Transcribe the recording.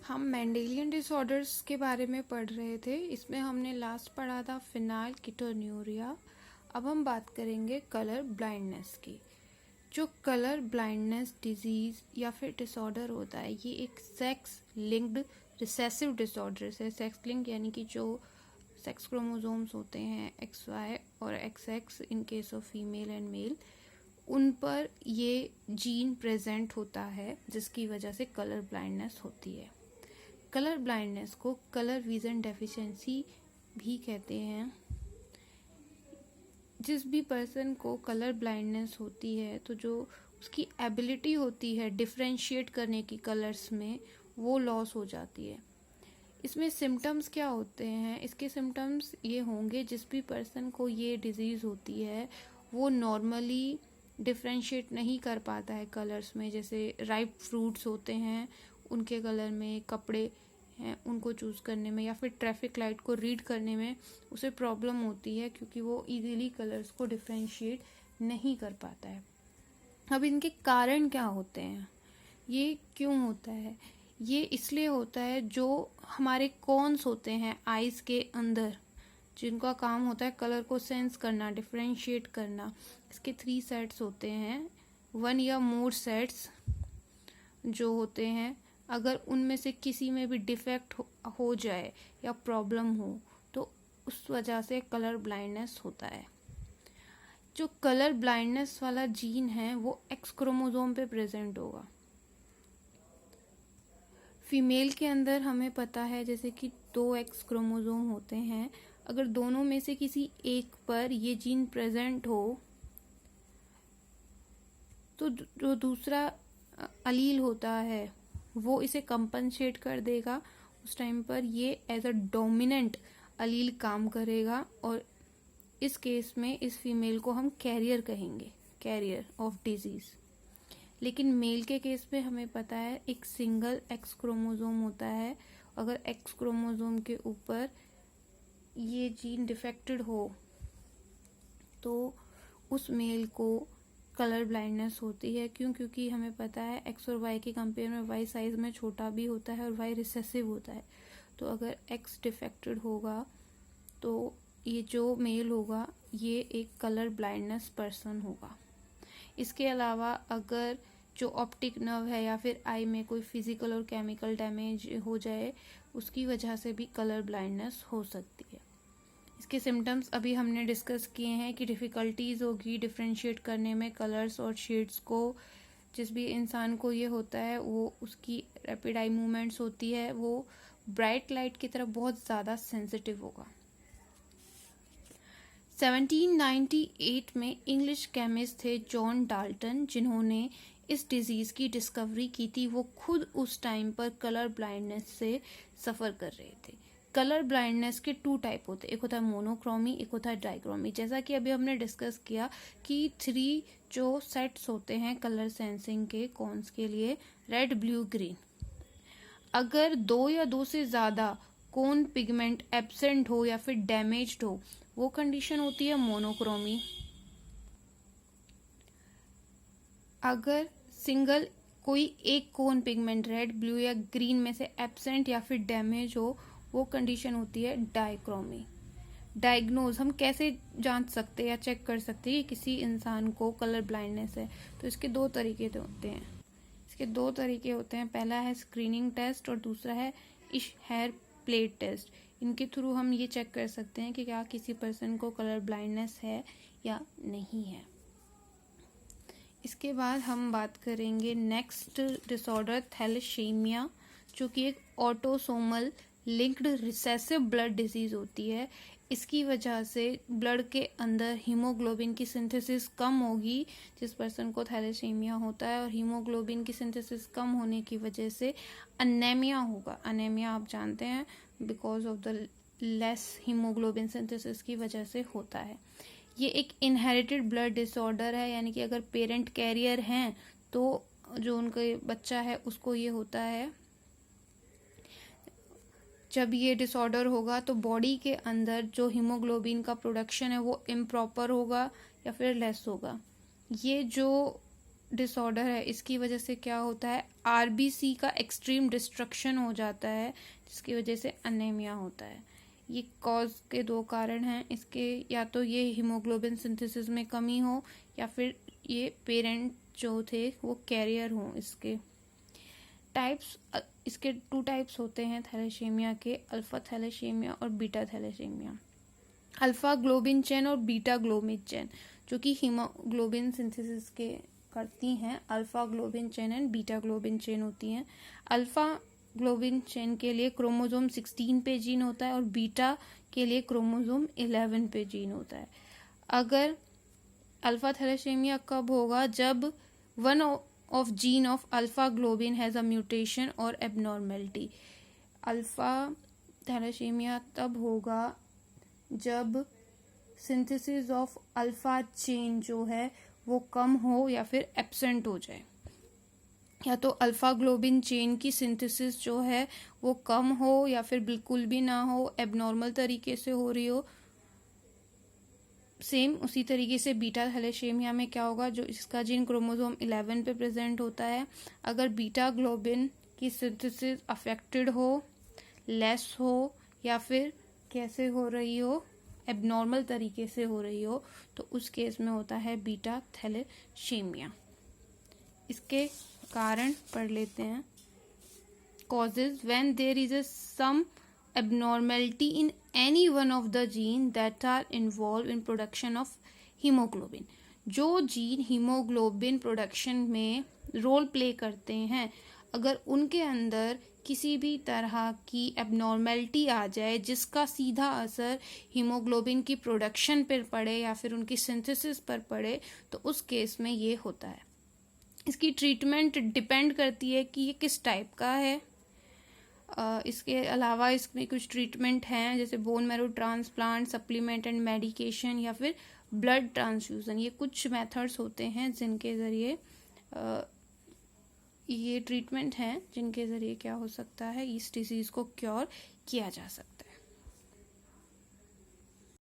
हम Mendelian disorders के बारे में पढ़ रहे थे। इसमें हमने लास्ट पढ़ा था फिनाइलकीटोन्यूरिया। अब हम बात करेंगे कलर ब्लाइंडनेस की। जो कलर ब्लाइंडनेस डिजीज़ या फिर डिसऑर्डर होता है, ये एक सेक्स लिंक्ड रिसेसिव डिसऑर्डर है। सेक्स लिंक यानी कि जो सेक्स क्रोमोसोम्स होते हैं XY और XX in case of female and male, उन पर ये जीन प्रेजेंट होता है, जिसकी वजह से कलर ब्लाइंडनेस होती है। कलर ब्लाइंडनेस को कलर विजन डेफिशिएंसी भी कहते हैं। जिस भी पर्सन को कलर ब्लाइंडनेस होती है, तो जो उसकी एबिलिटी होती है डिफरेंशिएट करने की कलर्स में, वो लॉस हो जाती है। इसमें सिम्टम्स क्या होते हैं? इसके सिम्टम्स ये होंगे, जिस भी पर्सन को ये डिजीज़ होती है वो नॉर्मली डिफरेंशिएट नहीं कर पाता है कलर्स में। जैसे राइप फ्रूट्स होते हैं, उनके कलर में, कपड़े हैं उनको चूज़ करने में, या फिर ट्रैफिक लाइट को रीड करने में उसे प्रॉब्लम होती है, क्योंकि वो इजीली कलर्स को डिफरेंशिएट नहीं कर पाता है। अब इनके कारण क्या होते हैं? ये क्यों होता है? ये इसलिए होता है, जो हमारे कॉन्स होते हैं आइज़ के अंदर, जिनका काम होता है कलर को सेंस करना, डिफरेंशिएट करना। इसके 3 सेट्स होते हैं, 1 या मोर सेट्स जो होते हैं। अगर उनमें से किसी में भी डिफेक्ट हो जाए या प्रॉब्लम हो, तो उस वजह से कलर ब्लाइंडनेस होता है। जो कलर ब्लाइंडनेस वाला जीन है वो X क्रोमोसोम पे प्रेजेंट होगा। फीमेल के अंदर हमें पता है जैसे कि 2 X क्रोमोसोम होते हैं। अगर दोनों में से किसी एक पर ये जीन प्रेजेंट हो, तो जो दूसरा अलील होता है वो इसे कंपनसेट कर देगा। उस टाइम पर ये एज अ डोमिनेंट अलील काम करेगा, और इस केस में इस फीमेल को हम कैरियर कहेंगे, कैरियर ऑफ डिजीज। लेकिन मेल के केस में हमें पता है एक सिंगल X क्रोमोसोम होता है। अगर X क्रोमोसोम के ऊपर ये जीन डिफेक्टेड हो, तो उस मेल को कलर ब्लाइंडनेस होती है। क्यों? क्योंकि हमें पता है X और Y के कंपेयर में Y साइज में छोटा भी होता है और Y रिसेसिव होता है। तो अगर X डिफेक्टेड होगा, तो ये जो मेल होगा ये एक कलर ब्लाइंडनेस पर्सन होगा। इसके अलावा अगर जो ऑप्टिक नर्व है या फिर आई में कोई फिजिकल और केमिकल डैमेज हो जाए, उसकी वजह से भी कलर ब्लाइंडनेस हो सकती है। इसके सिम्टम्स अभी हमने डिस्कस किए हैं कि डिफ़िकल्टीज़ होगी डिफरेंशिएट करने में कलर्स और शेड्स को। जिस भी इंसान को ये होता है, वो उसकी रैपिड आई मूवमेंट्स होती है, वो ब्राइट लाइट की तरफ बहुत ज़्यादा सेंसिटिव होगा। 1798 में इंग्लिश केमिस्ट थे जॉन डाल्टन, जिन्होंने इस डिजीज़ की डिस्कवरी की थी। वो खुद उस टाइम पर कलर ब्लाइंडनेस से सफ़र कर रहे थे। कलर ब्लाइंडनेस के 2 टाइप होते हैं, एक होता है मोनोक्रोमी, एक होता है डाइक्रोमी। जैसा कि अभी हमने डिस्कस किया कि 3 जो सेट्स होते हैं कलर सेंसिंग के कॉन्स के लिए, रेड, ब्लू, ग्रीन। अगर 2 या 2 से ज़्यादा कोन पिगमेंट एब्सेंट हो या फिर डैमेज्ड हो, वो कंडीशन होती है मोनोक्रोमी। अगर सिंगल कोई एक कोन पिगमेंट रेड, ब्लू या ग्रीन में से एब्सेंट या फिर डैमेज हो, वो कंडीशन होती है डाइक्रोमी। डायग्नोज हम कैसे जांच सकते हैं या चेक कर सकते हैं कि किसी इंसान को कलर ब्लाइंडनेस है? तो इसके 2 तरीके होते हैं। पहला है स्क्रीनिंग टेस्ट और दूसरा है इशहेयर प्लेट टेस्ट। इनके थ्रू हम ये चेक कर सकते हैं कि क्या किसी पर्सन को कलर ब्लाइंडनेस है या नहीं है। इसके बाद हम बात करेंगे नेक्स्ट डिसऑर्डर, थैलेसीमिया, जो कि एक autosomal linked recessive blood disease होती है। इसकी वजह से ब्लड के अंदर हीमोग्लोबिन की सिंथेसिस कम होगी जिस पर्सन को थैलेसीमिया होता है, और हीमोग्लोबिन की सिंथेसिस कम होने की वजह से अनेमिया होगा। अनेमिया आप जानते हैं because of the less haemoglobin synthesis की वजह से होता है। ये एक इनहेरिटेड ब्लड डिसऑर्डर है, यानी कि अगर पेरेंट कैरियर हैं तो जो उनका बच्चा है उसको ये होता है। जब ये डिसऑर्डर होगा तो बॉडी के अंदर जो हीमोग्लोबिन का प्रोडक्शन है वो इम्प्रॉपर होगा या फिर लेस होगा। ये जो डिसऑर्डर है, इसकी वजह से क्या होता है, आरबीसी का एक्सट्रीम डिस्ट्रक्शन हो जाता है, जिसकी वजह से अनेमिया होता है। ये कॉज के दो कारण हैं इसके, या तो ये हीमोग्लोबिन सिंथेसिस में कमी हो या फिर ये पेरेंट जो थे वो कैरियर हो इसके। टाइप्स, इसके 2 टाइप्स होते हैं थैलेसीमिया के, अल्फा थैलेसीमिया और beta thalassaemia. Alpha globin chain और बीटा ग्लोबिन चेन जो कि हीमोग्लोबिन सिंथेसिस के करती हैं, alpha globin chain and beta globin chain होती हैं। अल्फा ग्लोबिन चेन के लिए क्रोमोसोम 16 पे जीन होता है और बीटा के लिए क्रोमोसोम 11 पे जीन होता है। अगर अल्फा थैलेसीमिया कब होगा, जब one of gene of alpha globin has a mutation और एबनॉर्मेलिटी। अल्फा थैलेसीमिया तब होगा जब सिंथेसिस ऑफ अल्फा चेन जो है वो कम हो या फिर एब्सेंट हो जाए, या तो अल्फा ग्लोबिन चेन की सिंथेसिस जो है वो कम हो या फिर बिल्कुल भी ना हो, एबनॉर्मल तरीके से हो रही हो। सेम उसी तरीके से बीटा थैलेसीमिया में क्या होगा, जो इसका जीन क्रोमोसोम 11 पे प्रेजेंट होता है, अगर बीटा ग्लोबिन की सिंथेसिस अफेक्टेड हो, लेस हो या फिर कैसे हो रही हो, एबनॉर्मल तरीके से हो रही हो, तो उस केस में होता है बीटा थैलेसीमिया। इसके कारण पढ़ लेते हैं। Causes when there is some abnormality in any one of the gene that are involved in production of hemoglobin। जो जीन हीमोग्लोबिन प्रोडक्शन में रोल प्ले करते हैं, अगर उनके अंदर किसी भी तरह की एबनॉर्मेलिटी आ जाए जिसका सीधा असर हीमोग्लोबिन की प्रोडक्शन पर पड़े या फिर उनकी सिंथेसिस पर पड़े, तो उस केस में ये होता है। इसकी ट्रीटमेंट डिपेंड करती है कि ये किस टाइप का है। इसके अलावा इसमें कुछ ट्रीटमेंट हैं जैसे bone marrow transplant, supplement and medication या फिर ब्लड ट्रांसफ्यूज़न। ये कुछ मेथड्स होते हैं जिनके ज़रिए ये ट्रीटमेंट हैं जिनके ज़रिए क्या हो सकता है, इस डिजीज़ को क्योर किया जा सकता है।